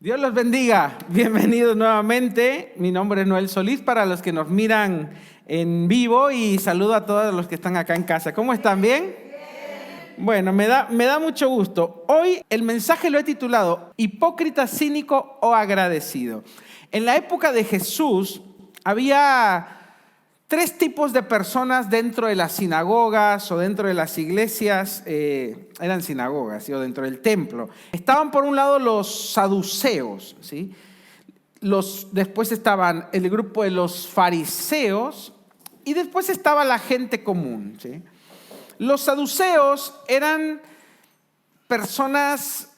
Dios los bendiga. Bienvenidos nuevamente. Mi nombre es Noel Solís para los que nos miran en vivo y saludo a todos los que están acá en casa. ¿Cómo están? ¿Bien? Bueno, me da mucho gusto. Hoy el mensaje lo he titulado Hipócrita, cínico o agradecido. En la época de Jesús había tres tipos de personas dentro de las sinagogas o dentro de las iglesias, eran sinagogas, o dentro del templo. Estaban por un lado los saduceos, ¿sí? Después estaban el grupo de los fariseos y después estaba la gente común, ¿sí? Los saduceos eran personas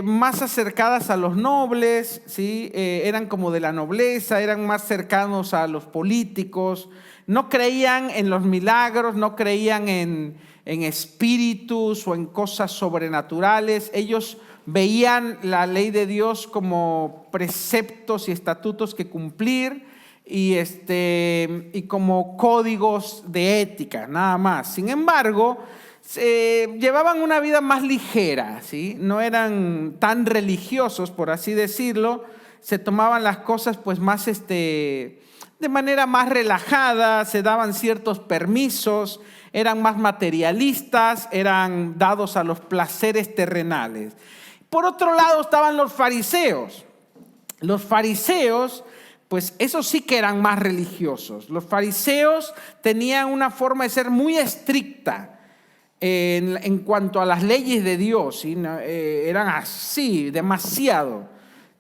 más acercadas a los nobles, ¿sí? Eran como de la nobleza, eran más cercanos a los políticos, no creían en los milagros, no creían en espíritus o en cosas sobrenaturales. Ellos veían la ley de Dios como preceptos y estatutos que cumplir y como códigos de ética, nada más. Sin embargo, llevaban una vida más ligera, ¿sí? No eran tan religiosos, por así decirlo. Se tomaban las cosas pues más de manera más relajada, se daban ciertos permisos, eran más materialistas, eran dados a los placeres terrenales. Por otro lado estaban los fariseos. Los fariseos, pues esos sí que eran más religiosos. Los fariseos tenían una forma de ser muy estricta en cuanto a las leyes de Dios, ¿sí? Eran así, demasiado.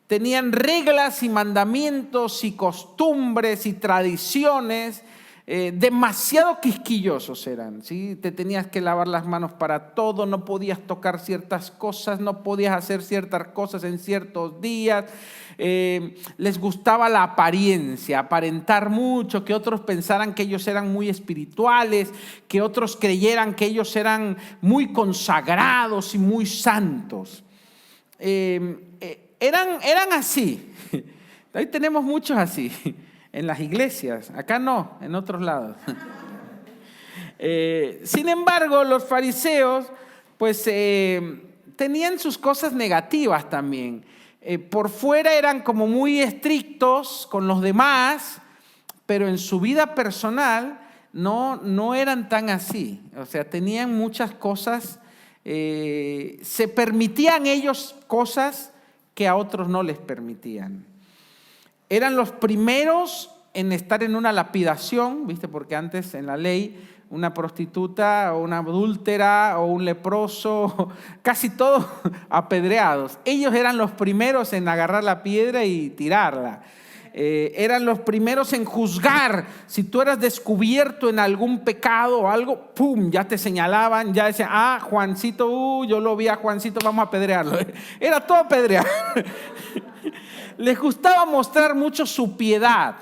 Tenían reglas y mandamientos y costumbres y tradiciones, demasiado quisquillosos eran, ¿sí? Te tenías que lavar las manos para todo, no podías tocar ciertas cosas, no podías hacer ciertas cosas en ciertos días. Les gustaba la apariencia, aparentar mucho, que otros pensaran que ellos eran muy espirituales, que otros creyeran que ellos eran muy consagrados y muy santos. Eran así. Hoy tenemos muchos así en las iglesias. Acá no, en otros lados. Sin embargo, los fariseos pues tenían sus cosas negativas también. Por fuera eran como muy estrictos con los demás, pero en su vida personal no eran tan así. O sea, tenían muchas cosas, se permitían ellos cosas que a otros no les permitían. Eran los primeros en estar en una lapidación, ¿viste? Porque antes en la ley una prostituta o una adúltera o un leproso, casi todos apedreados. Ellos eran los primeros en agarrar la piedra y tirarla. Eran los primeros en juzgar. Si tú eras descubierto en algún pecado o algo, ¡pum!, ya te señalaban, ya decían, Juancito, yo lo vi a Juancito, vamos a apedrearlo. Era todo apedrear. Les gustaba mostrar mucho su piedad.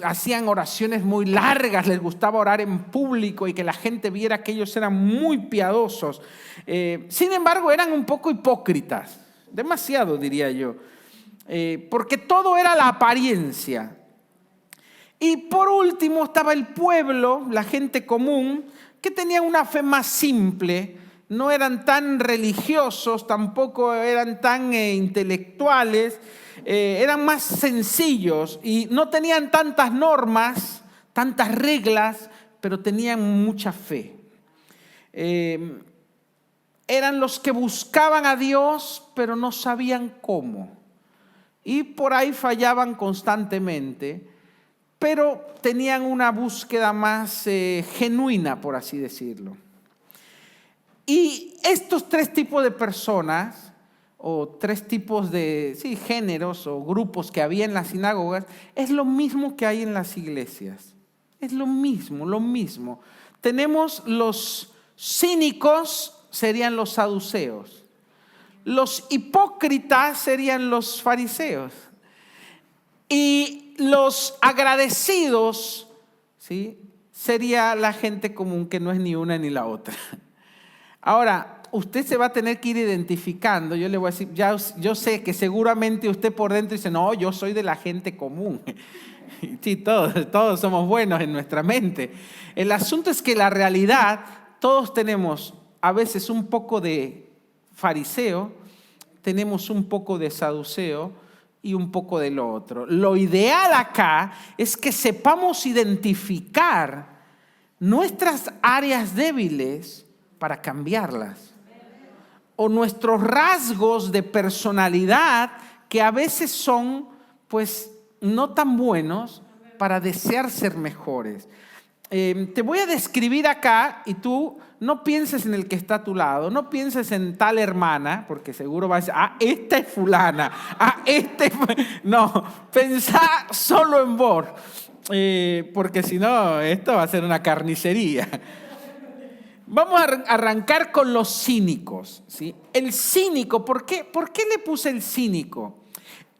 Hacían oraciones muy largas, les gustaba orar en público y que la gente viera que ellos eran muy piadosos. Sin embargo, eran un poco hipócritas, demasiado diría yo. Porque todo era la apariencia. Y por último estaba el pueblo, la gente común, que tenía una fe más simple, no eran tan religiosos, tampoco eran tan intelectuales, eran más sencillos y no tenían tantas normas, tantas reglas, pero tenían mucha fe. Eran los que buscaban a Dios, pero no sabían cómo. Y por ahí fallaban constantemente, pero tenían una búsqueda más genuina, por así decirlo. Y estos tres tipos de personas, o tres tipos de géneros o grupos que había en las sinagogas, es lo mismo que hay en las iglesias. Es lo mismo. Tenemos los cínicos, serían los saduceos. Los hipócritas serían los fariseos. Y los agradecidos, ¿sí?, sería la gente común, que no es ni una ni la otra. Ahora, usted se va a tener que ir identificando. Yo le voy a decir, yo sé que seguramente usted por dentro dice, no, yo soy de la gente común. Sí, todos somos buenos en nuestra mente. El asunto es que la realidad, todos tenemos a veces un poco de fariseo, tenemos un poco de saduceo y un poco de lo otro. Lo ideal acá es que sepamos identificar nuestras áreas débiles para cambiarlas. O nuestros rasgos de personalidad que a veces son, pues, no tan buenos para desear ser mejores. Te voy a describir acá y tú no pienses en el que está a tu lado, no pienses en tal hermana, porque seguro vas a decir, esta es fulana, No, pensá solo en vos, porque si no, esto va a ser una carnicería. Vamos a arrancar con los cínicos, ¿sí? El cínico, ¿por qué le puse el cínico?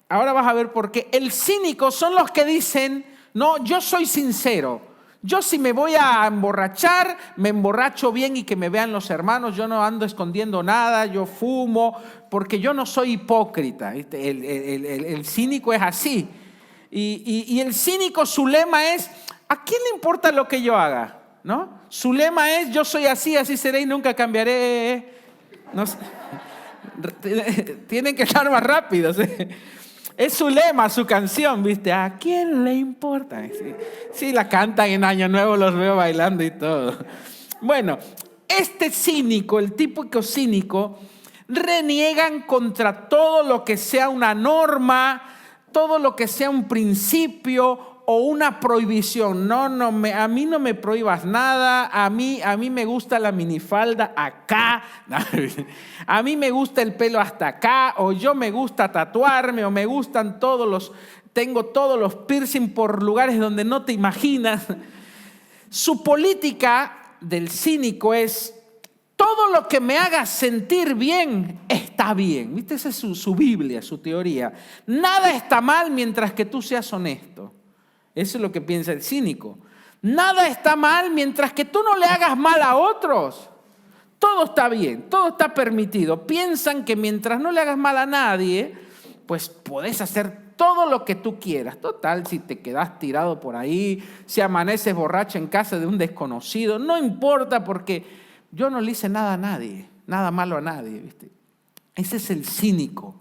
Ahora vas a ver por qué. El cínico son los que dicen, no, yo soy sincero. Yo si me voy a emborrachar, me emborracho bien y que me vean los hermanos. Yo no ando escondiendo nada, yo fumo, porque yo no soy hipócrita. El cínico es así. Y el cínico, su lema es, ¿a quién le importa lo que yo haga? ¿No? Su lema es, yo soy así, así seré y nunca cambiaré. No sé. Tienen que estar más rápidos. Es su lema, su canción, ¿viste? ¿A quién le importa? Sí, la cantan en Año Nuevo, los veo bailando y todo. Bueno, este cínico, el típico cínico, reniegan contra todo lo que sea una norma, todo lo que sea un principio o una prohibición. A mí no me prohíbas nada, a mí me gusta la minifalda acá, a mí me gusta el pelo hasta acá, o yo me gusta tatuarme, o me gustan tengo todos los piercing por lugares donde no te imaginas. Su política del cínico es, todo lo que me haga sentir bien está bien. ¿Viste? Esa es su Biblia, su teoría. Nada está mal mientras que tú seas honesto. Eso es lo que piensa el cínico. Nada está mal mientras que tú no le hagas mal a otros. Todo está bien, todo está permitido. Piensan que mientras no le hagas mal a nadie, pues podés hacer todo lo que tú quieras. Total, si te quedas tirado por ahí, si amaneces borracho en casa de un desconocido, no importa porque yo no le hice nada a nadie, nada malo a nadie, ¿viste? Ese es el cínico.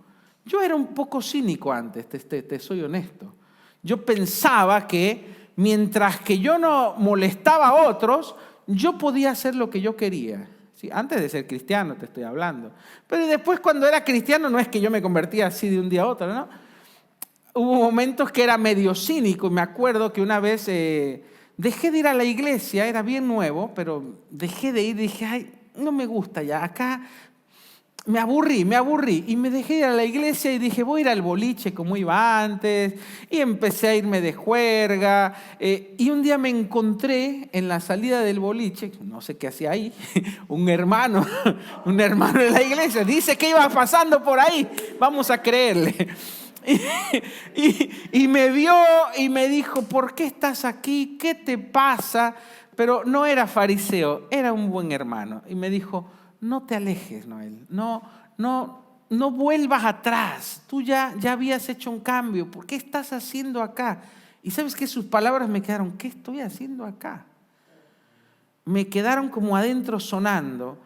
Yo era un poco cínico antes, te soy honesto. Yo pensaba que mientras que yo no molestaba a otros, yo podía hacer lo que yo quería. ¿Sí? Antes de ser cristiano te estoy hablando. Pero después cuando era cristiano no es que yo me convertía así de un día a otro, ¿no? Hubo momentos que era medio cínico. Me acuerdo que una vez dejé de ir a la iglesia, era bien nuevo, pero dejé de ir y dije, ay, no me gusta ya, acá me aburrí y me dejé de ir a la iglesia y dije, voy a ir al boliche como iba antes y empecé a irme de juerga y un día me encontré en la salida del boliche, no sé qué hacía ahí, un hermano de la iglesia, dice que iba pasando por ahí, vamos a creerle. Y me vio y me dijo, ¿por qué estás aquí? ¿Qué te pasa? Pero no era fariseo, era un buen hermano. Y me dijo, no te alejes, Noel, no vuelvas atrás. Tú ya habías hecho un cambio. ¿Por qué estás haciendo acá? Y sabes que sus palabras me quedaron, ¿qué estoy haciendo acá? Me quedaron como adentro sonando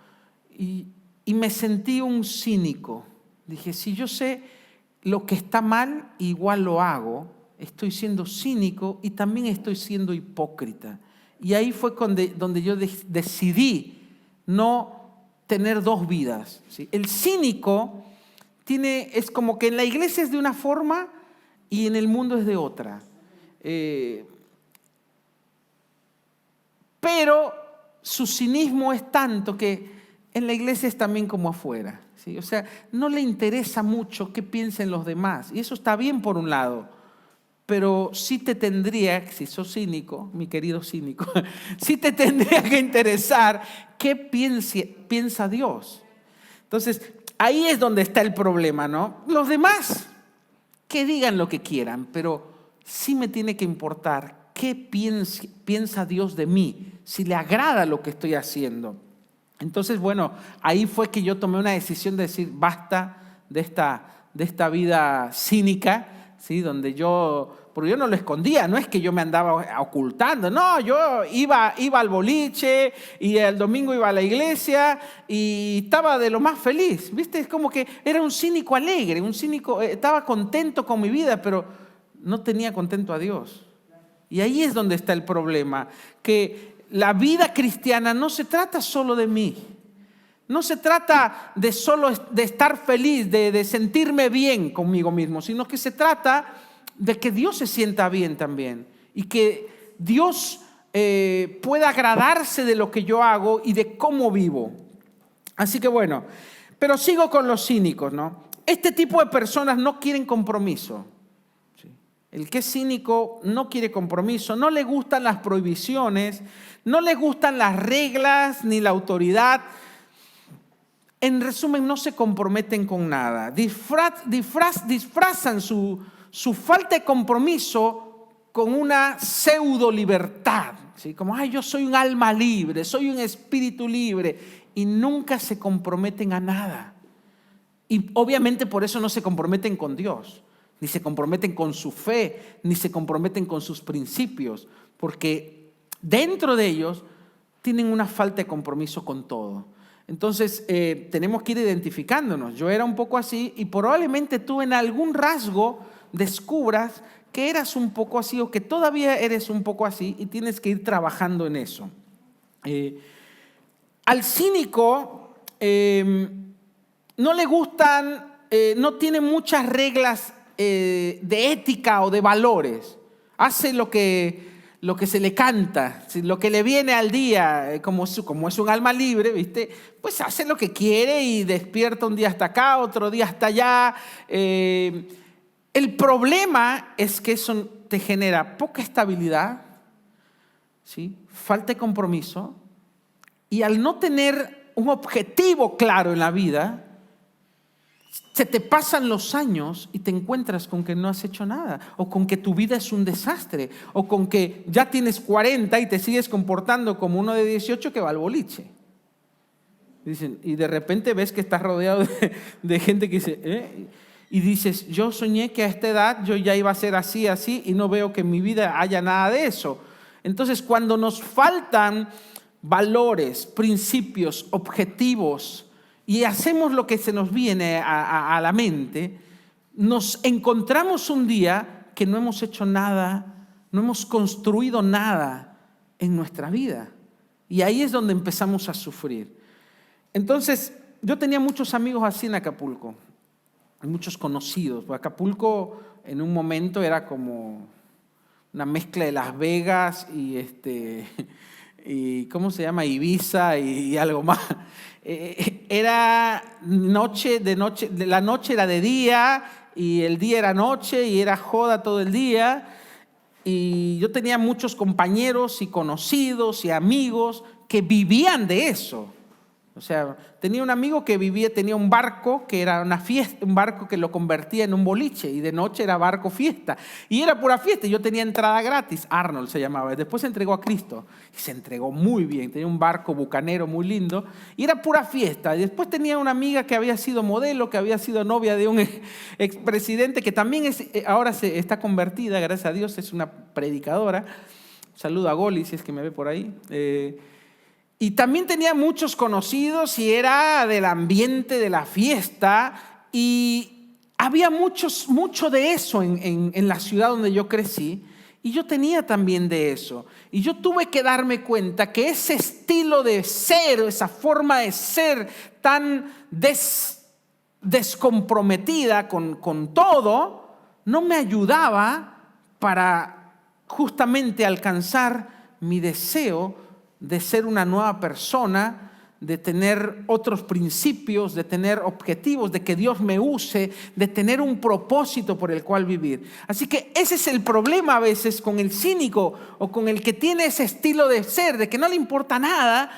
y me sentí un cínico. Dije, si yo sé lo que está mal, igual lo hago. Estoy siendo cínico y también estoy siendo hipócrita. Y ahí fue donde yo decidí no tener dos vidas, ¿sí? El cínico es como que en la iglesia es de una forma y en el mundo es de otra. Pero su cinismo es tanto que en la iglesia es también como afuera, ¿sí? O sea, no le interesa mucho qué piensen los demás. Y eso está bien por un lado. Pero sí te tendría, si sos cínico, mi querido cínico, sí te tendría que interesar qué piensa Dios. Entonces, ahí es donde está el problema, ¿no? Los demás, que digan lo que quieran, pero sí me tiene que importar qué piensa Dios de mí, si le agrada lo que estoy haciendo. Entonces, bueno, ahí fue que yo tomé una decisión de decir, basta de esta vida cínica, ¿sí? Donde yo porque yo no lo escondía, no es que yo me andaba ocultando, no, yo iba al boliche y el domingo iba a la iglesia y estaba de lo más feliz, ¿viste? Es como que era un cínico alegre, un cínico, estaba contento con mi vida, pero no tenía contento a Dios. Y ahí es donde está el problema, que la vida cristiana no se trata solo de mí. No se trata de solo de estar feliz, de sentirme bien conmigo mismo, sino que se trata de que Dios se sienta bien también y que Dios pueda agradarse de lo que yo hago y de cómo vivo. Así que bueno, pero sigo con los cínicos, ¿no? Este tipo de personas no quieren compromiso. El que es cínico no quiere compromiso, no le gustan las prohibiciones, no le gustan las reglas ni la autoridad. En resumen, no se comprometen con nada. Disfrazan su falta de compromiso con una pseudo libertad. ¿Sí? Como, yo soy un alma libre, soy un espíritu libre. Y nunca se comprometen a nada. Y obviamente por eso no se comprometen con Dios. Ni se comprometen con su fe, ni se comprometen con sus principios. Porque dentro de ellos tienen una falta de compromiso con todo. Entonces, tenemos que ir identificándonos. Yo era un poco así y probablemente tú en algún rasgo descubras que eras un poco así o que todavía eres un poco así y tienes que ir trabajando en eso. Al cínico no le gustan, no tiene muchas reglas de ética o de valores. Hace lo que se le canta, lo que le viene al día, como es un alma libre, ¿viste? Pues hace lo que quiere y despierta un día hasta acá, otro día hasta allá. El problema es que eso te genera poca estabilidad, ¿sí? Falta de compromiso, y al no tener un objetivo claro en la vida, se te pasan los años y te encuentras con que no has hecho nada, o con que tu vida es un desastre, o con que ya tienes 40 y te sigues comportando como uno de 18 que va al boliche. Dicen, y de repente ves que estás rodeado de gente que dice, y dices, yo soñé que a esta edad yo ya iba a ser así, así, y no veo que en mi vida haya nada de eso. Entonces, cuando nos faltan valores, principios, objetivos, y hacemos lo que se nos viene a la mente, nos encontramos un día que no hemos hecho nada, no hemos construido nada en nuestra vida. Y ahí es donde empezamos a sufrir. Entonces, yo tenía muchos amigos así en Acapulco, muchos conocidos. Acapulco en un momento era como una mezcla de Las Vegas y ¿cómo se llama? Ibiza y algo más. Era la noche era de día y el día era noche y era joda todo el día. Y yo tenía muchos compañeros y conocidos y amigos que vivían de eso. O sea, tenía un amigo que tenía un barco que era una fiesta, un barco que lo convertía en un boliche y de noche era barco fiesta. Y era pura fiesta. Yo tenía entrada gratis, Arnold se llamaba. Después se entregó a Cristo y se entregó muy bien. Tenía un barco bucanero muy lindo y era pura fiesta. Y después tenía una amiga que había sido modelo, que había sido novia de un expresidente que también ahora está convertida, gracias a Dios, es una predicadora. Saludo a Goli si es que me ve por ahí. Y también tenía muchos conocidos y era del ambiente de la fiesta y había mucho de eso en la ciudad donde yo crecí y yo tenía también de eso. Y yo tuve que darme cuenta que ese estilo de ser, esa forma de ser tan descomprometida con todo, no me ayudaba para justamente alcanzar mi deseo de ser una nueva persona, de tener otros principios, de tener objetivos, de que Dios me use, de tener un propósito por el cual vivir. Así que ese es el problema a veces con el cínico o con el que tiene ese estilo de ser, de que no le importa nada,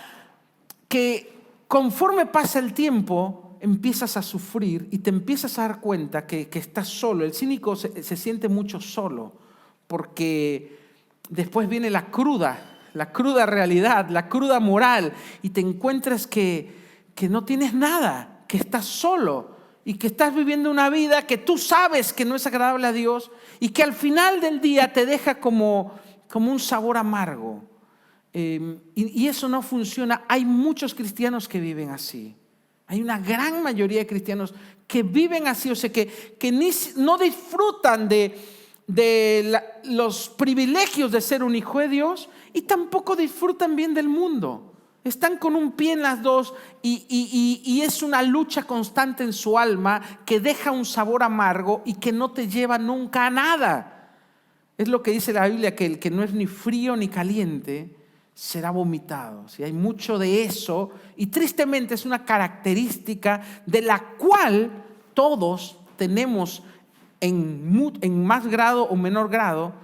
que conforme pasa el tiempo empiezas a sufrir y te empiezas a dar cuenta que estás solo. El cínico se siente mucho solo porque después viene la cruda realidad, la cruda moral, y te encuentras que no tienes nada, que estás solo y que estás viviendo una vida que tú sabes que no es agradable a Dios y que al final del día te deja como un sabor amargo. Y eso no funciona. Hay muchos cristianos que viven así. Hay una gran mayoría de cristianos que viven así, o sea, que no disfrutan de los privilegios de ser un hijo de Dios y tampoco disfrutan bien del mundo. Están con un pie en las dos y es una lucha constante en su alma que deja un sabor amargo y que no te lleva nunca a nada. Es lo que dice la Biblia, que el que no es ni frío ni caliente será vomitado. ¿Sí? Hay mucho de eso y tristemente es una característica de la cual todos tenemos en más grado o menor grado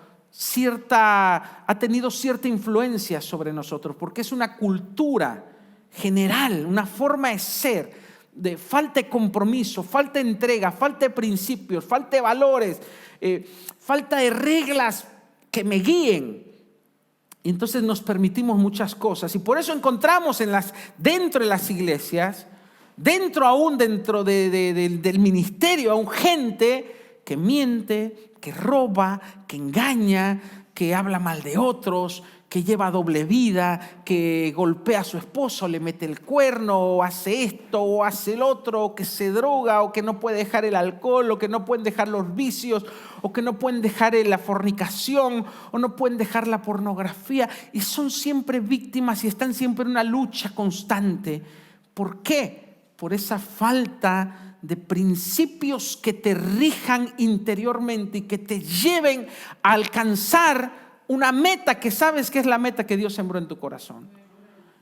ha tenido cierta influencia sobre nosotros, porque es una cultura general, una forma de ser, de falta de compromiso, falta de entrega, falta de principios, falta de valores, falta de reglas que me guíen. Y entonces nos permitimos muchas cosas y por eso encontramos dentro de las iglesias, dentro del ministerio, aún gente que miente, que roba, que engaña, que habla mal de otros, que lleva doble vida, que golpea a su esposo, le mete el cuerno, o hace esto, o hace el otro, o que se droga, o que no puede dejar el alcohol, o que no pueden dejar los vicios, o que no pueden dejar la fornicación, o no pueden dejar la pornografía. Y son siempre víctimas y están siempre en una lucha constante. ¿Por qué? Por esa falta de principios que te rijan interiormente y que te lleven a alcanzar una meta que sabes que es la meta que Dios sembró en tu corazón.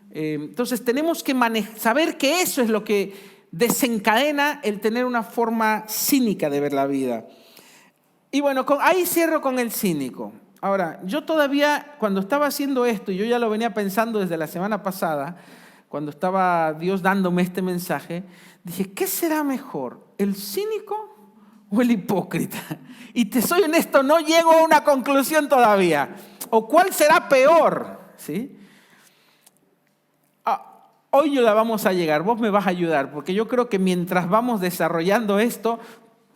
Entonces tenemos que saber que eso es lo que desencadena el tener una forma cínica de ver la vida. Y bueno, ahí cierro con el cínico. Ahora, yo todavía cuando estaba haciendo esto, y yo ya lo venía pensando desde la semana pasada, cuando estaba Dios dándome este mensaje, dije, ¿qué será mejor? ¿El cínico o el hipócrita? Y te soy honesto, no llego a una conclusión todavía. ¿O cuál será peor? ¿Sí? Hoy yo la vamos a llegar, vos me vas a ayudar, porque yo creo que mientras vamos desarrollando esto,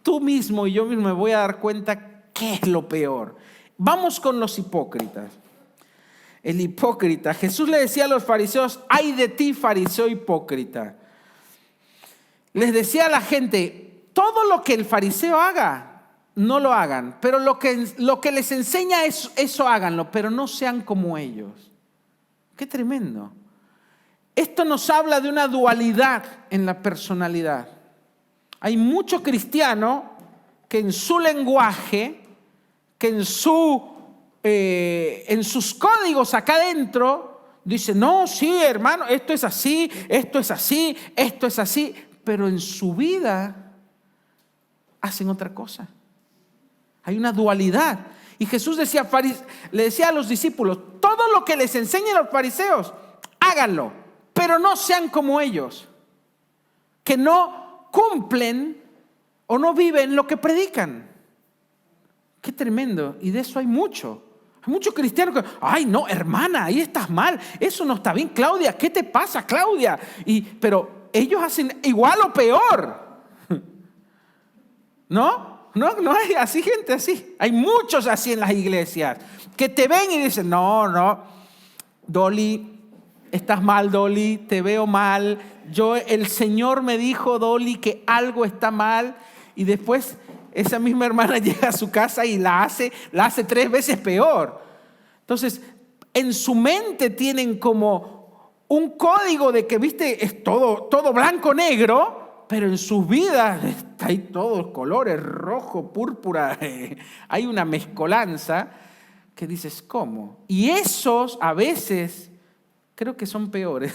tú mismo y yo mismo me voy a dar cuenta qué es lo peor. Vamos con los hipócritas. El hipócrita. Jesús le decía a los fariseos, ¡ay de ti, fariseo hipócrita! Les decía a la gente, todo lo que el fariseo haga, no lo hagan, pero lo que les enseña eso háganlo, pero no sean como ellos. ¡Qué tremendo! Esto nos habla de una dualidad en la personalidad. Hay mucho cristiano que en su lenguaje, que en sus códigos acá adentro, dice, no, sí, hermano, esto es así, esto es así, esto es así, pero en su vida hacen otra cosa. Hay una dualidad. Y Jesús le decía a los discípulos, todo lo que les enseñen los fariseos, háganlo, pero no sean como ellos, que no cumplen o no viven lo que predican. Qué tremendo. Y de eso hay mucho. Hay muchos cristianos que, ay no, hermana, ahí estás mal, eso no está bien. Claudia, ¿qué te pasa, Claudia? Pero ellos hacen igual o peor. ¿No hay así gente así. Hay muchos así en las iglesias que te ven y dicen, no, Dolly, estás mal, Dolly, te veo mal. El Señor me dijo, Dolly, que algo está mal. Y después esa misma hermana llega a su casa y la hace 3 veces peor. Entonces, en su mente tienen como un código de que, viste, es todo blanco-negro, pero en sus vidas hay todos colores, rojo, púrpura. Hay una mezcolanza que dices, ¿cómo? Y esos a veces creo que son peores.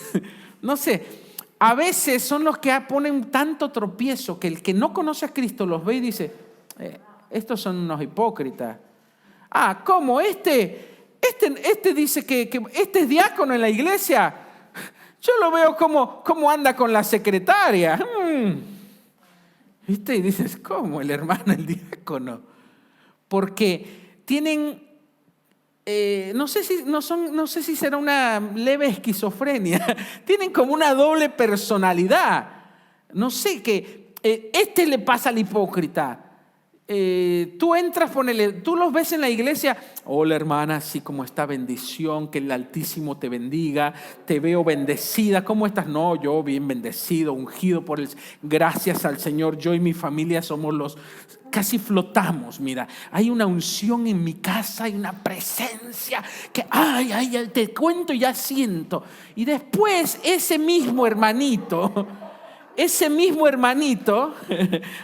No sé. A veces son los que ponen tanto tropiezo que el que no conoce a Cristo los ve y dice, estos son unos hipócritas. ¿Cómo? Este dice que este es diácono en la iglesia. Yo lo veo como anda con la secretaria. ¿Viste? Y dices, ¿cómo? El hermano, el diácono. Porque tienen... no sé si será una leve esquizofrenia. Tienen como una doble personalidad. No sé, que Este le pasa al hipócrita. Tú entras, tú los ves en la iglesia. Hola hermana, así como esta bendición, que el Altísimo te bendiga, te veo bendecida. ¿Cómo estás? No, yo bien bendecido, ungido por el... Gracias al Señor, yo y mi familia somos los... Casi flotamos, mira, hay una unción en mi casa, hay una presencia que, ay, te cuento y ya siento. Y después ese mismo hermanito,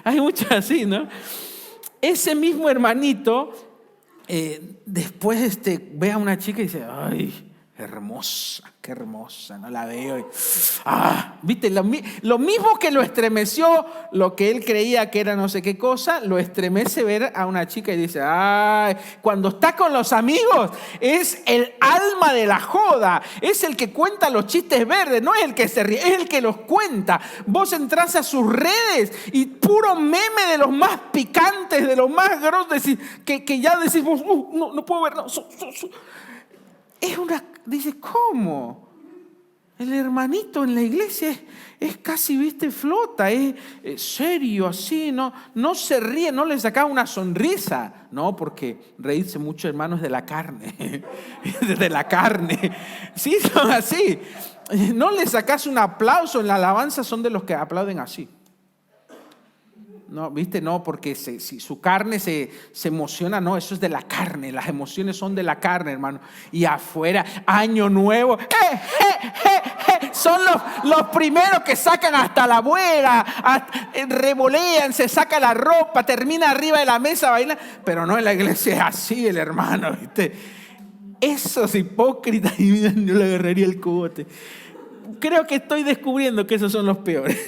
hay muchos así, ¿no? Ese mismo hermanito, después ve a una chica y dice, ay, hermosa, qué hermosa, no la veo. ¿Viste? Lo mismo que lo estremeció, lo que él creía que era no sé qué cosa, lo estremece ver a una chica y dice, ay, cuando está con los amigos, es el alma de la joda, es el que cuenta los chistes verdes, no es el que se ríe, es el que los cuenta. Vos entrás a sus redes y puro meme de los más picantes, de los más grosos, que ya decís vos, no puedo ver, no. Dice, ¿cómo? El hermanito en la iglesia es casi, viste, flota, es serio, así, no se ríe, no le saca una sonrisa. No, porque reírse mucho, hermanos, de la carne, de la carne. Sí, son así. No le sacas un aplauso en la alabanza, son de los que aplauden así. No, ¿viste? No, porque si su carne se emociona, no, eso es de la carne, las emociones son de la carne, hermano. Y afuera, año nuevo, son los primeros que sacan hasta la abuela, revolean, se saca la ropa, termina arriba de la mesa bailando, pero no, en la iglesia es así el hermano, ¿viste? Esos hipócritas, y mira, yo le agarraría el cogote. Creo que estoy descubriendo que esos son los peores.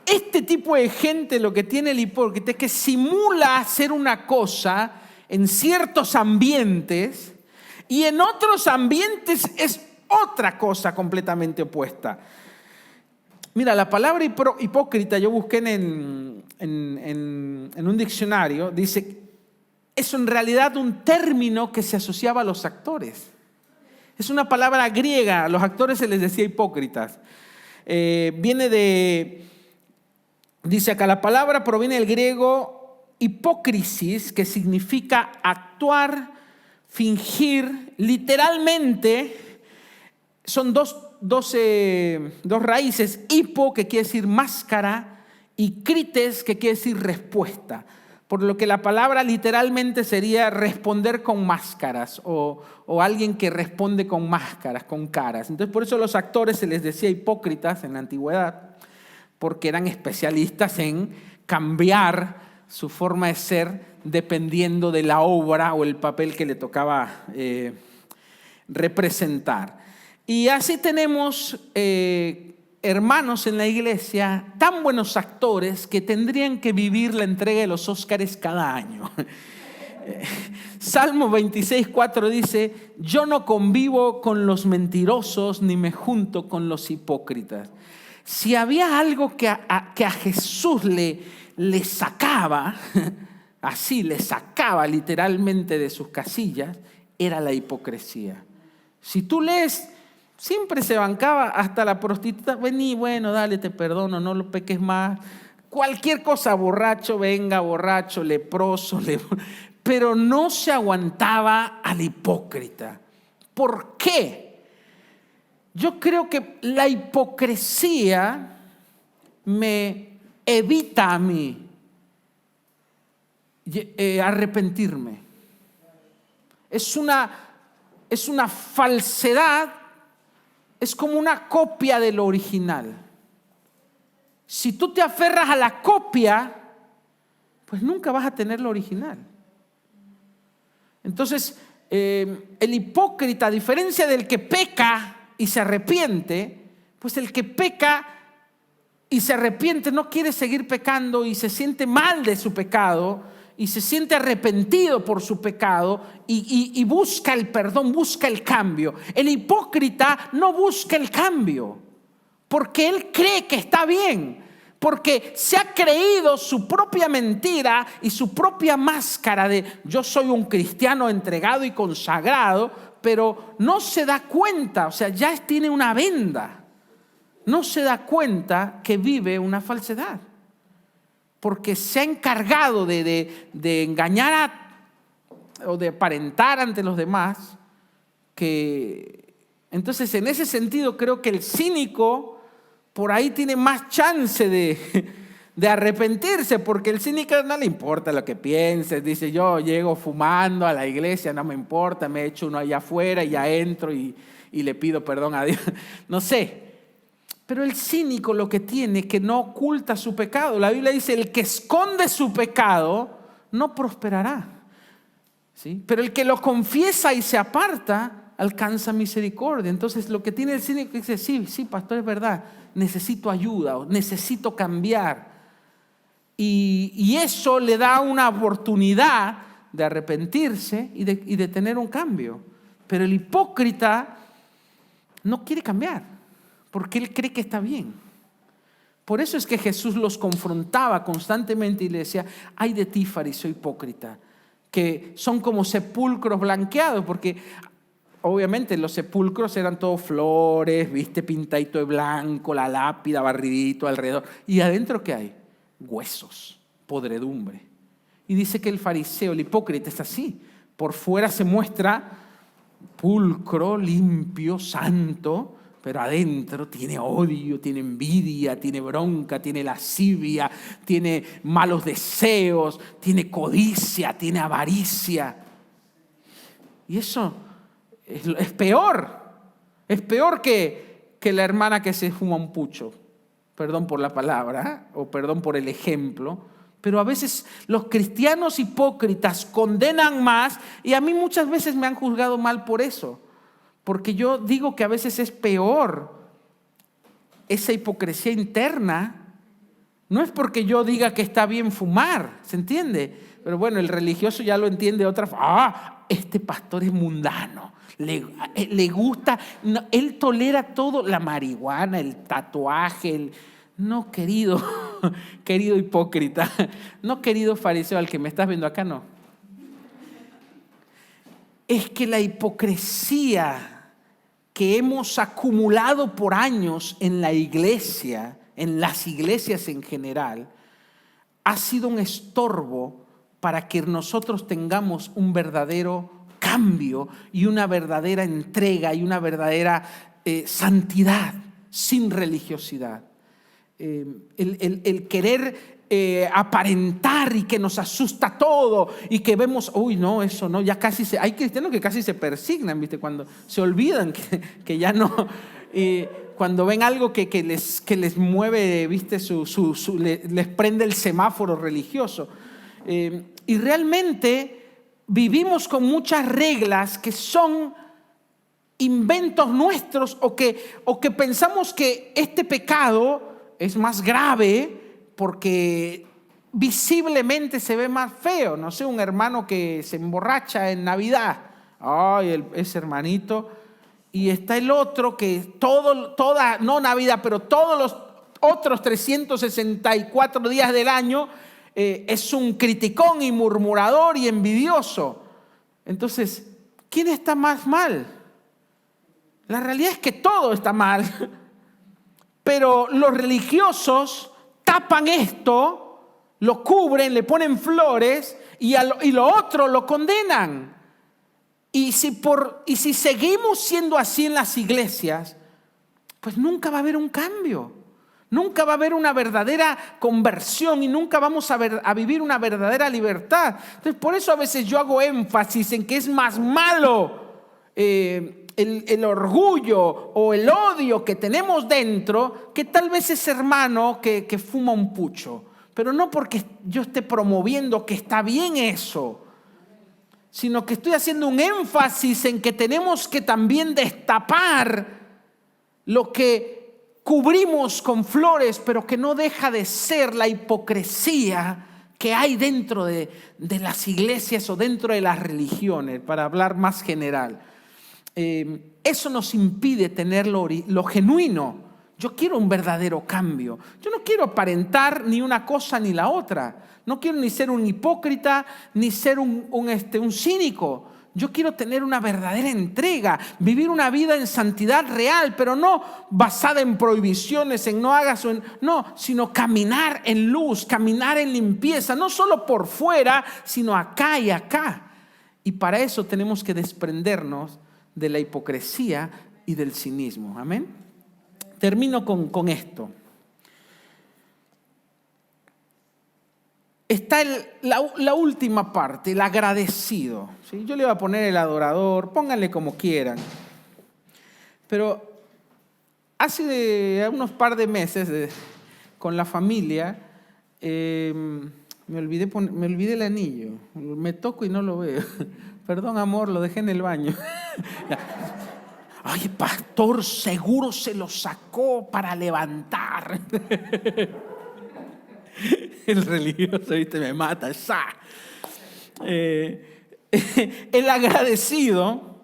Este tipo de gente, lo que tiene el hipócrita es que simula hacer una cosa en ciertos ambientes y en otros ambientes es otra cosa completamente opuesta. Mira, la palabra hipócrita, yo busqué en un diccionario, dice, es en realidad un término que se asociaba a los actores. Es una palabra griega, a los actores se les decía hipócritas. Dice acá, la palabra proviene del griego hipócrisis, que significa actuar, fingir. Literalmente son dos raíces, hipo, que quiere decir máscara, y crites, que quiere decir respuesta. Por lo que la palabra literalmente sería responder con máscaras o alguien que responde con máscaras, con caras. Entonces por eso a los actores se les decía hipócritas en la antigüedad, porque eran especialistas en cambiar su forma de ser dependiendo de la obra o el papel que le tocaba representar. Y así tenemos hermanos en la iglesia, tan buenos actores que tendrían que vivir la entrega de los Óscares cada año. Salmo 26:4 dice, yo no convivo con los mentirosos ni me junto con los hipócritas. Si había algo que a Jesús le sacaba, así le sacaba literalmente de sus casillas, era la hipocresía. Si tú lees, siempre se bancaba hasta la prostituta, vení, bueno, dale, te perdono, no lo peques más. Cualquier cosa, borracho, venga, borracho, leproso, pero no se aguantaba al hipócrita. ¿Por qué? Yo creo que la hipocresía me evita a mí arrepentirme. Es una falsedad, es como una copia de lo original. Si tú te aferras a la copia, pues nunca vas a tener lo original. Entonces, el hipócrita, a diferencia del que peca y se arrepiente, pues el que peca y se arrepiente no quiere seguir pecando y se siente mal de su pecado y se siente arrepentido por su pecado y busca el perdón, busca el cambio. El hipócrita no busca el cambio porque él cree que está bien, porque se ha creído su propia mentira y su propia máscara de yo soy un cristiano entregado y consagrado, pero no se da cuenta, o sea, ya tiene una venda. no se da cuenta que vive una falsedad, porque se ha encargado de engañar o de aparentar ante los demás. Entonces, en ese sentido, creo que el cínico por ahí tiene más chance de arrepentirse, porque el cínico no le importa lo que pienses. Dice, yo llego fumando a la iglesia, no me importa, me echo uno allá afuera y ya entro y le pido perdón a Dios. No sé. Pero el cínico lo que tiene es que no oculta su pecado. La Biblia dice, el que esconde su pecado no prosperará, ¿sí? Pero el que lo confiesa y se aparta alcanza misericordia. Entonces lo que tiene el cínico es decir, sí, pastor, es verdad, necesito ayuda, necesito cambiar. Y eso le da una oportunidad de arrepentirse y de tener un cambio. Pero el hipócrita no quiere cambiar, porque él cree que está bien. Por eso es que Jesús los confrontaba constantemente y le decía, ay de ti, fariseo hipócrita, que son como sepulcros blanqueados, porque obviamente los sepulcros eran todos flores, viste, pintadito de blanco, la lápida, barridito alrededor. ¿Y adentro qué hay? Huesos, podredumbre. Y dice que el fariseo, el hipócrita, es así. Por fuera se muestra pulcro, limpio, santo, pero adentro tiene odio, tiene envidia, tiene bronca, tiene lascivia, tiene malos deseos, tiene codicia, tiene avaricia. Y eso es peor. Es peor que la hermana que se fuma un pucho. Perdón por la palabra, o perdón por el ejemplo. Pero a veces los cristianos hipócritas condenan más, y a mí muchas veces me han juzgado mal por eso. Porque yo digo que a veces es peor esa hipocresía interna. No es porque yo diga que está bien fumar, ¿se entiende? Pero bueno, el religioso ya lo entiende de otra forma. Este pastor es mundano, le gusta, no, él tolera todo, la marihuana, el tatuaje, no, querido hipócrita, no, querido fariseo al que me estás viendo acá, no. Es que la hipocresía que hemos acumulado por años en la iglesia, en las iglesias en general, ha sido un estorbo para que nosotros tengamos un verdadero cambio y una verdadera entrega y una verdadera santidad sin religiosidad. El querer aparentar y que nos asusta todo y que vemos, uy, no, eso no, ya casi hay cristianos que casi se persignan, ¿viste? Cuando se olvidan que ya no, cuando ven algo que les mueve, ¿viste? Les prende el semáforo religioso. Y realmente vivimos con muchas reglas que son inventos nuestros o que pensamos que este pecado es más grave porque visiblemente se ve más feo. No sé, un hermano que se emborracha en Navidad. Ay, ese hermanito. Y está el otro que no Navidad, pero todos los otros 364 días del año es un criticón y murmurador y envidioso. Entonces, ¿quién está más mal? La realidad es que todo está mal. Pero los religiosos tapan esto, lo cubren, le ponen flores y lo otro lo condenan. Y si seguimos siendo así en las iglesias, pues nunca va a haber un cambio. Nunca va a haber una verdadera conversión y nunca vamos a vivir una verdadera libertad. Entonces, por eso a veces yo hago énfasis en que es más malo el orgullo o el odio que tenemos dentro que tal vez ese hermano que fuma un pucho. Pero no porque yo esté promoviendo que está bien eso, sino que estoy haciendo un énfasis en que tenemos que también destapar lo que cubrimos con flores, pero que no deja de ser la hipocresía que hay dentro de las iglesias o dentro de las religiones, para hablar más general. Eso nos impide tener lo genuino. Yo quiero un verdadero cambio. Yo no quiero aparentar ni una cosa ni la otra. No quiero ni ser un hipócrita ni ser un cínico. Yo quiero tener una verdadera entrega, vivir una vida en santidad real, pero no basada en prohibiciones, en no hagas, no, sino caminar en luz, caminar en limpieza, no solo por fuera, sino acá y acá. Y para eso tenemos que desprendernos de la hipocresía y del cinismo. Amén. Termino con esto. Está la última parte, el agradecido. ¿Sí? Yo le voy a poner el adorador, pónganle como quieran. Pero hace unos par de meses con la familia, me olvidé el anillo. Me toco y no lo veo. Perdón, amor, lo dejé en el baño. Ay, pastor, seguro se lo sacó para levantar. El religioso, ¿viste? Me mata. El agradecido.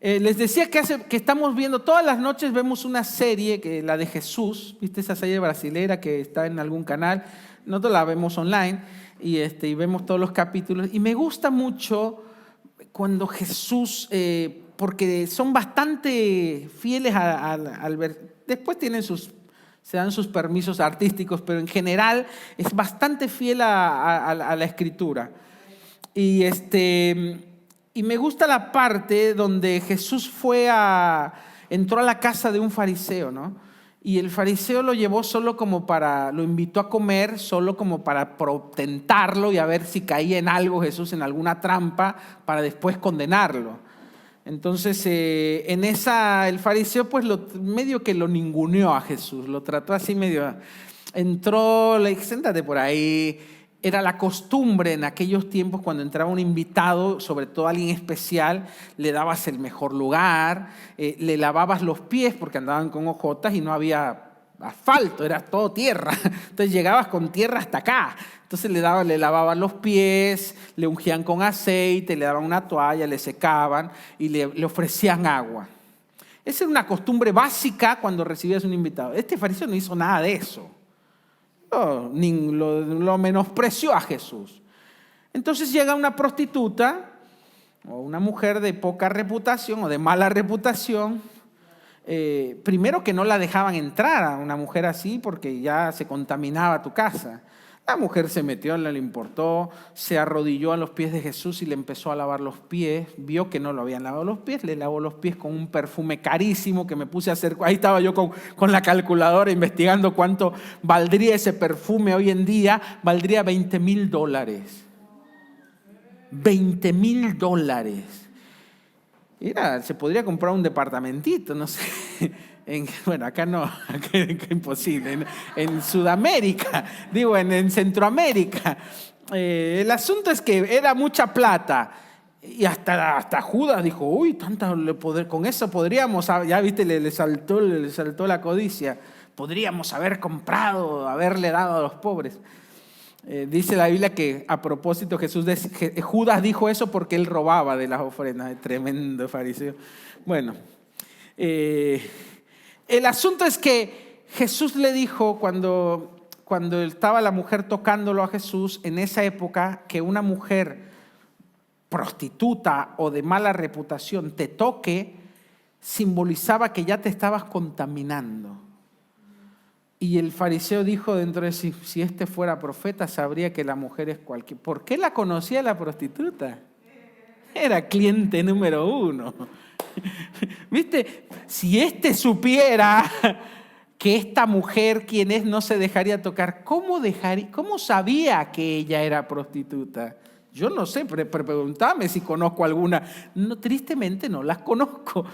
Les decía que estamos viendo, todas las noches vemos una serie, la de Jesús, ¿viste? Esa serie brasilera que está en algún canal. Nosotros la vemos online y vemos todos los capítulos. Y me gusta mucho cuando Jesús, porque son bastante fieles al ver. Después se dan sus permisos artísticos, pero en general es bastante fiel a la Escritura. Y me gusta la parte donde Jesús entró a la casa de un fariseo, ¿no? Y el fariseo lo llevó lo invitó a comer, solo como para tentarlo y a ver si caía en algo Jesús, en alguna trampa, para después condenarlo. Entonces, el fariseo pues medio que lo ninguneó a Jesús, lo trató así medio, entró, le dije, siéntate por ahí. Era la costumbre en aquellos tiempos cuando entraba un invitado, sobre todo alguien especial, le dabas el mejor lugar, le lavabas los pies porque andaban con ojotas y no había asfalto, era todo tierra. Entonces llegabas con tierra hasta acá. Entonces le lavaban los pies, le ungían con aceite, le daban una toalla, le secaban y le ofrecían agua. Esa era una costumbre básica cuando recibías un invitado. Este fariseo no hizo nada de eso. Lo menospreció a Jesús. Entonces llega una prostituta o una mujer de poca reputación o de mala reputación. Primero que no la dejaban entrar a una mujer así porque ya se contaminaba tu casa. La mujer se metió, no le importó, se arrodilló a los pies de Jesús y le empezó a lavar los pies. Vio que no lo habían lavado los pies, le lavó los pies con un perfume carísimo que me puse a hacer. Ahí estaba yo con la calculadora investigando cuánto valdría ese perfume hoy en día. Valdría $20,000. $20,000. Se podría comprar un departamentito, no sé. Bueno, acá no, acá es imposible. En Sudamérica, en Centroamérica. El asunto es que era mucha plata. Y hasta Judas dijo, uy, con eso podríamos, ya viste, le saltó la codicia. Podríamos haber comprado, haberle dado a los pobres. Dice la Biblia que a propósito Judas dijo eso porque él robaba de las ofrendas. Tremendo fariseo. Bueno, el asunto es que Jesús le dijo cuando estaba la mujer tocándolo a Jesús, en esa época, que una mujer prostituta o de mala reputación te toque, simbolizaba que ya te estabas contaminando. Y el fariseo dijo dentro de sí, si este fuera profeta, sabría que la mujer es cualquier. ¿Por qué la conocía la prostituta? Era cliente número 1. ¿Viste? Si supiera que esta mujer, quien es, no se dejaría tocar, ¿cómo sabía que ella era prostituta? Yo no sé, preguntame si conozco alguna. No, tristemente no las conozco,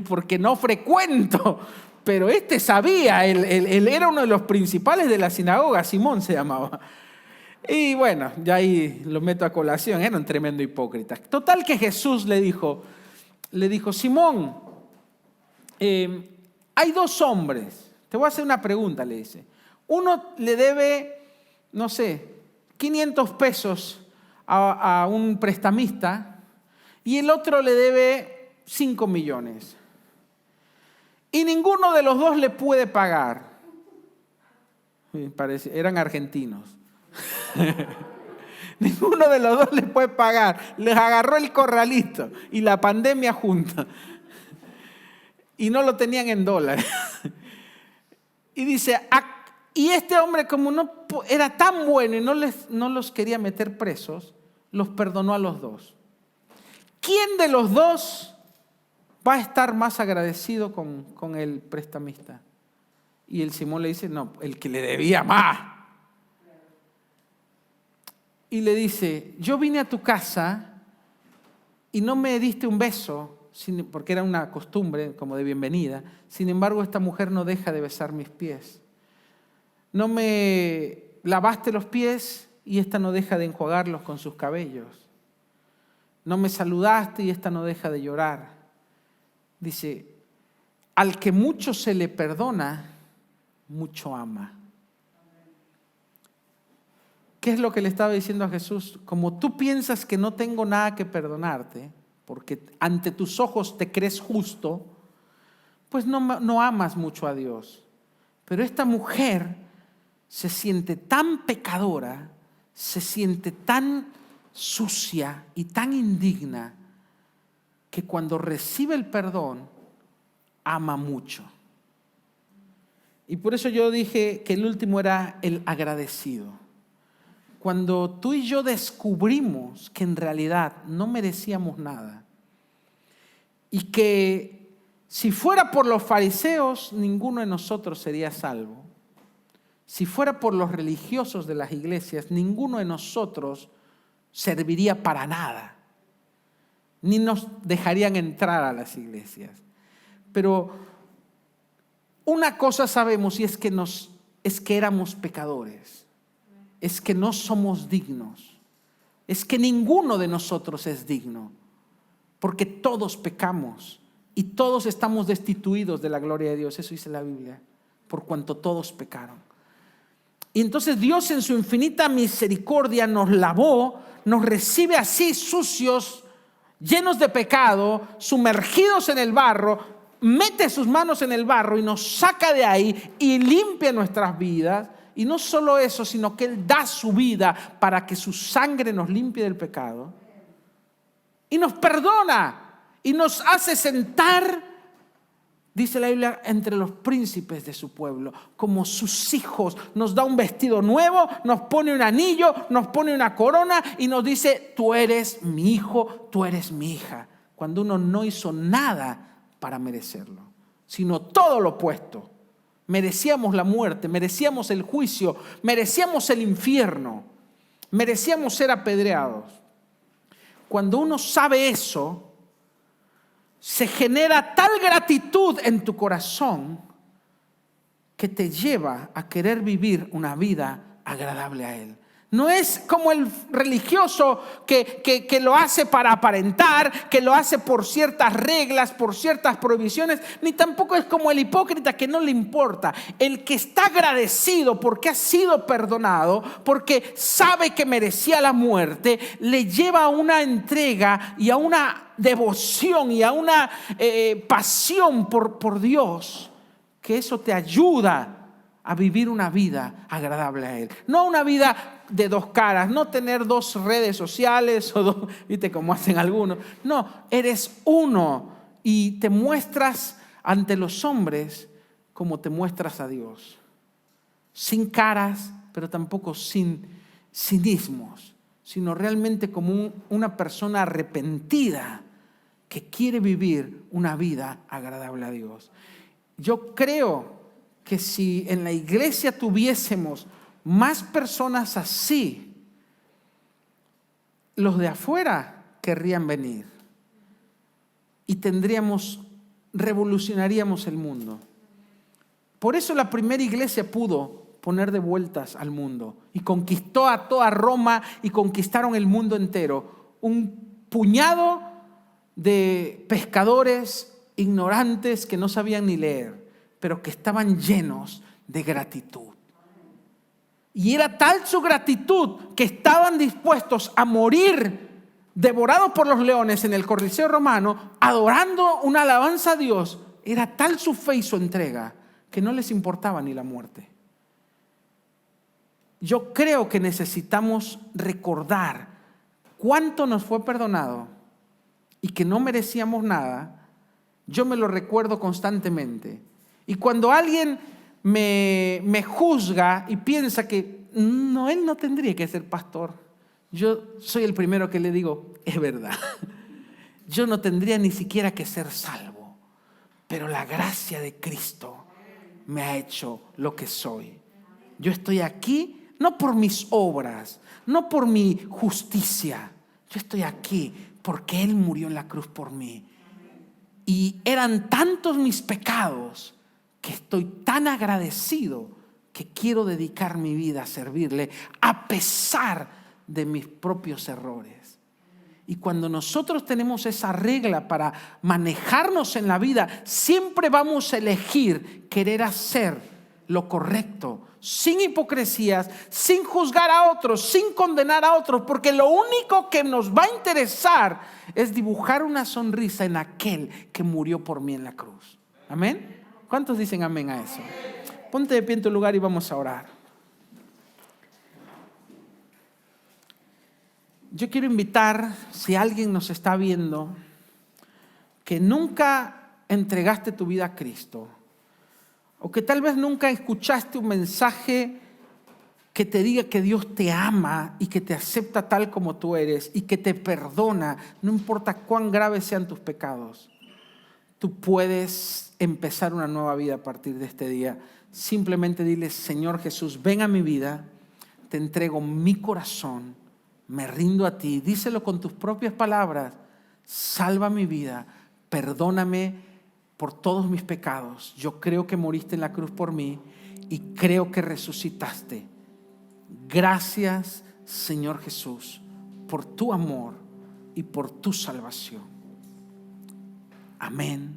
porque no frecuento. Pero sabía, él era uno de los principales de la sinagoga, Simón se llamaba. Y bueno, ya ahí lo meto a colación, era un tremendo hipócrita. Total que Jesús le dijo, Simón, hay 2 hombres, te voy a hacer una pregunta, le dice. Uno le debe, no sé, 500 pesos a un prestamista y el otro le debe 5 millones. Y ninguno de los 2 le puede pagar. Eran argentinos. Ninguno de los dos les puede pagar. Les agarró el corralito y la pandemia junta. Y no lo tenían en dólares. Y dice, y este hombre como no era tan bueno y no los quería meter presos, los perdonó a los dos. ¿Quién de los dos va a estar más agradecido con el prestamista? Y el Simón le dice, no, el que le debía más. Y le dice, yo vine a tu casa y no me diste un beso, porque era una costumbre como de bienvenida. Sin embargo, esta mujer no deja de besar mis pies. No me lavaste los pies y esta no deja de enjuagarlos con sus cabellos. No me saludaste y esta no deja de llorar. Dice, al que mucho se le perdona, mucho ama. ¿Qué es lo que le estaba diciendo a Jesús? Como tú piensas que no tengo nada que perdonarte, porque ante tus ojos te crees justo, pues no amas mucho a Dios. Pero esta mujer se siente tan pecadora, se siente tan sucia y tan indigna, que cuando recibe el perdón, ama mucho. Y por eso yo dije que el último era el agradecido. Cuando tú y yo descubrimos que en realidad no merecíamos nada y que si fuera por los fariseos, ninguno de nosotros sería salvo. Si fuera por los religiosos de las iglesias, ninguno de nosotros serviría para nada. Ni nos dejarían entrar a las iglesias. Pero una cosa sabemos y es que éramos pecadores. Es que no somos dignos. Es que ninguno de nosotros es digno. Porque todos pecamos y todos estamos destituidos de la gloria de Dios. Eso dice la Biblia. Por cuanto todos pecaron. Y entonces Dios en su infinita misericordia nos lavó, nos recibe así sucios, llenos de pecado, sumergidos en el barro, mete sus manos en el barro y nos saca de ahí y limpia nuestras vidas. Y no solo eso, sino que Él da su vida para que su sangre nos limpie del pecado. Y nos perdona y nos hace sentar, dice la Biblia, entre los príncipes de su pueblo, como sus hijos. Nos da un vestido nuevo, nos pone un anillo, nos pone una corona y nos dice, tú eres mi hijo, tú eres mi hija. Cuando uno no hizo nada para merecerlo, sino todo lo opuesto. Merecíamos la muerte, merecíamos el juicio, merecíamos el infierno, merecíamos ser apedreados. Cuando uno sabe eso, se genera tal gratitud en tu corazón que te lleva a querer vivir una vida agradable a Él. No es como el religioso que lo hace para aparentar, que lo hace por ciertas reglas, por ciertas prohibiciones, ni tampoco es como el hipócrita que no le importa. El que está agradecido porque ha sido perdonado, porque sabe que merecía la muerte, le lleva a una entrega y a una devoción y a una pasión por Dios, que eso te ayuda a vivir una vida agradable a Él. No una vida de dos caras, no tener dos redes sociales o dos, viste como hacen algunos. No, eres uno y te muestras ante los hombres como te muestras a Dios. Sin caras, pero tampoco sin cinismos, sino realmente como una persona arrepentida que quiere vivir una vida agradable a Dios. Yo creo que si en la iglesia tuviésemos más personas así, los de afuera querrían venir y revolucionaríamos el mundo. Por eso la primera iglesia pudo poner de vueltas al mundo y conquistó a toda Roma y conquistaron el mundo entero. Un puñado de pescadores ignorantes que no sabían ni leer, pero que estaban llenos de gratitud. Y era tal su gratitud que estaban dispuestos a morir devorados por los leones en el Coliseo romano, adorando una alabanza a Dios. Era tal su fe y su entrega que no les importaba ni la muerte. yo creo que necesitamos recordar cuánto nos fue perdonado y que no merecíamos nada. Yo me lo recuerdo constantemente. Y cuando alguien me juzga y piensa que no, él no tendría que ser pastor, yo soy el primero que le digo, es verdad. Yo no tendría ni siquiera que ser salvo, pero la gracia de Cristo me ha hecho lo que soy. Yo estoy aquí no por mis obras, no por mi justicia. Yo estoy aquí porque Él murió en la cruz por mí. Y eran tantos mis pecados que estoy tan agradecido que quiero dedicar mi vida a servirle a pesar de mis propios errores. Y cuando nosotros tenemos esa regla para manejarnos en la vida, siempre vamos a elegir querer hacer lo correcto, sin hipocresías, sin juzgar a otros, sin condenar a otros, porque lo único que nos va a interesar es dibujar una sonrisa en aquel que murió por mí en la cruz. ¿Amén? ¿Cuántos dicen amén a eso? Ponte de pie en tu lugar y vamos a orar. Yo quiero invitar, si alguien nos está viendo, que nunca entregaste tu vida a Cristo, o que tal vez nunca escuchaste un mensaje que te diga que Dios te ama y que te acepta tal como tú eres y que te perdona, no importa cuán graves sean tus pecados. Tú puedes empezar una nueva vida a partir de este día. Simplemente dile, Señor Jesús, ven a mi vida, te entrego mi corazón, me rindo a ti. Díselo con tus propias palabras, salva mi vida, perdóname por todos mis pecados. Yo creo que moriste en la cruz por mí y creo que resucitaste. Gracias, Señor Jesús, por tu amor y por tu salvación. Amén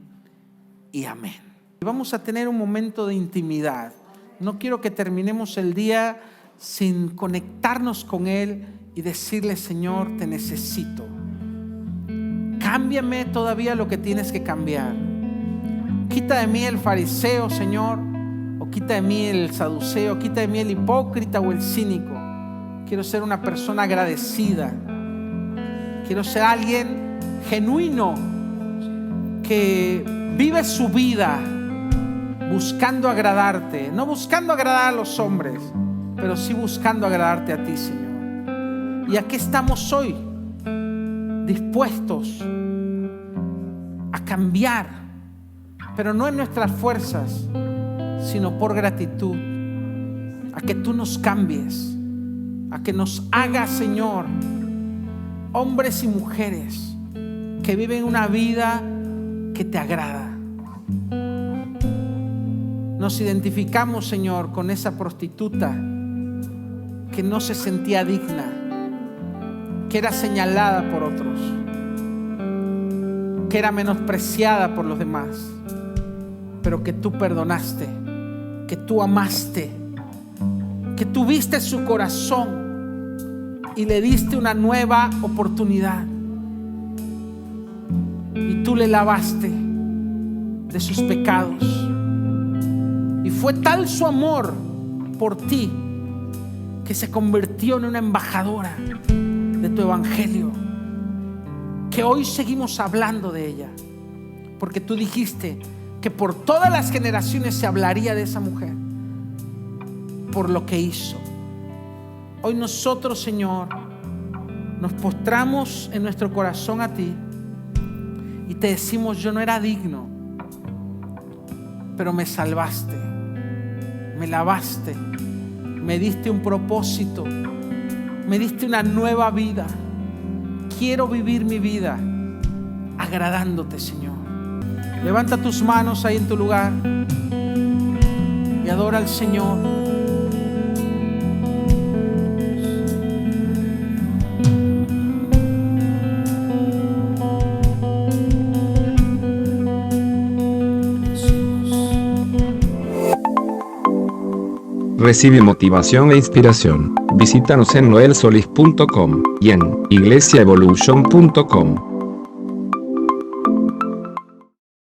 y amén. Vamos a tener un momento de intimidad. No quiero que terminemos el día sin conectarnos con Él y decirle, Señor, te necesito. Cámbiame todavía lo que tienes que cambiar. Quita de mí el fariseo, Señor, o quita de mí el saduceo, quita de mí el hipócrita o el cínico. Quiero ser una persona agradecida. Quiero ser alguien genuino que vive su vida buscando agradarte, no buscando agradar a los hombres, pero sí buscando agradarte a ti, Señor. Y aquí estamos hoy, dispuestos a cambiar, pero no en nuestras fuerzas, sino por gratitud, a que tú nos cambies, a que nos hagas, Señor, hombres y mujeres que viven una vida que te agrada. Nos identificamos, Señor, con esa prostituta que no se sentía digna, que era señalada por otros, que era menospreciada por los demás, pero que tú perdonaste, que tú amaste, que tuviste su corazón y le diste una nueva oportunidad. Y tú le lavaste de sus pecados. Y fue tal su amor por ti que se convirtió en una embajadora de tu evangelio, que hoy seguimos hablando de ella, porque tú dijiste que por todas las generaciones se hablaría de esa mujer por lo que hizo. Hoy nosotros, Señor, nos postramos en nuestro corazón a ti y te decimos, yo no era digno, pero me salvaste, me lavaste, me diste un propósito, me diste una nueva vida. Quiero vivir mi vida agradándote, Señor. Levanta tus manos ahí en tu lugar y adora al Señor. Recibe motivación e inspiración. Visítanos en noelsolis.com y en iglesiaevolution.com.